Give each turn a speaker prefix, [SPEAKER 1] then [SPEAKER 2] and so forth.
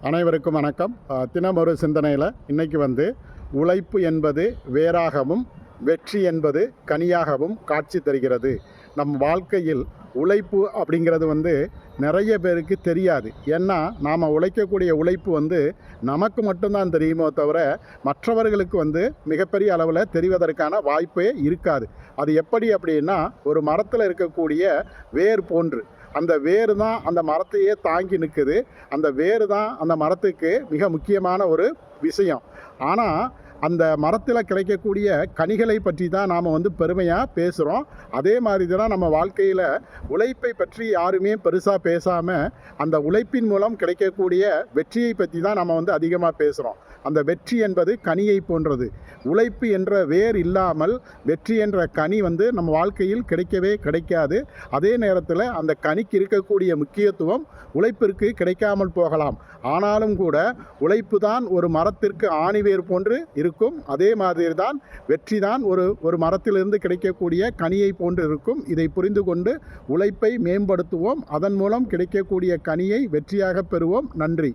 [SPEAKER 1] அனைவருக்கும் வணக்கம். தினமொரு சிந்தனையில் இன்றைக்கி உழைப்பு என்பது வேராகவும் வெற்றி என்பது கனியாகவும் காட்சி தருகிறது. நம் வாழ்க்கையில் உழைப்பு அப்படிங்கிறது நிறைய பேருக்கு தெரியாது. ஏன்னா நாம் உழைக்கக்கூடிய உழைப்பு நமக்கு மட்டும்தான் தெரியுமோ தவிர மற்றவர்களுக்கு மிகப்பெரிய அளவில் தெரிவதற்கான வாய்ப்பே இருக்காது. அது எப்படி அப்படின்னா, ஒரு மரத்தில் இருக்கக்கூடிய வேர் போன்று அந்த வேறு தான் அந்த மரத்தையே தாங்கி நிற்குது. அந்த வேறு தான் அந்த மரத்துக்கு மிக முக்கியமான ஒரு விஷயம். ஆனால் அந்த மரத்தில் கிடைக்கக்கூடிய கனிகளை பற்றி தான் நாம் பெருமையாக பேசுகிறோம். அதே மாதிரி தான் நம்ம வாழ்க்கையில் உழைப்பை பற்றி யாருமே பெருசாக பேசாமல் அந்த உழைப்பின் மூலம் கிடைக்கக்கூடிய வெற்றியை பற்றி தான் நம்ம அதிகமாக பேசுகிறோம். அந்த வெற்றி என்பது கனியை போன்றது. உழைப்பு என்ற வேர் இல்லாமல் வெற்றி என்ற கனி நம்ம வாழ்க்கையில் கிடைக்கவே கிடைக்காது. அதே நேரத்தில் அந்த கனிக்கு இருக்கக்கூடிய முக்கியத்துவம் உழைப்பிற்கு கிடைக்காமல் போகலாம். ஆனாலும் கூட உழைப்பு தான் ஒரு மரத்திற்கு ஆணிவேர் போன்று இருக்கும். அதே மாதிரி தான் வெற்றி தான் ஒரு மரத்திலிருந்து கிடைக்கக்கூடிய கனியை போன்று இருக்கும். இதை புரிந்து கொண்டு உழைப்பை மேம்படுத்துவோம். அதன் மூலம் கிடைக்கக்கூடிய கனியை வெற்றியாக பெறுவோம். நன்றி.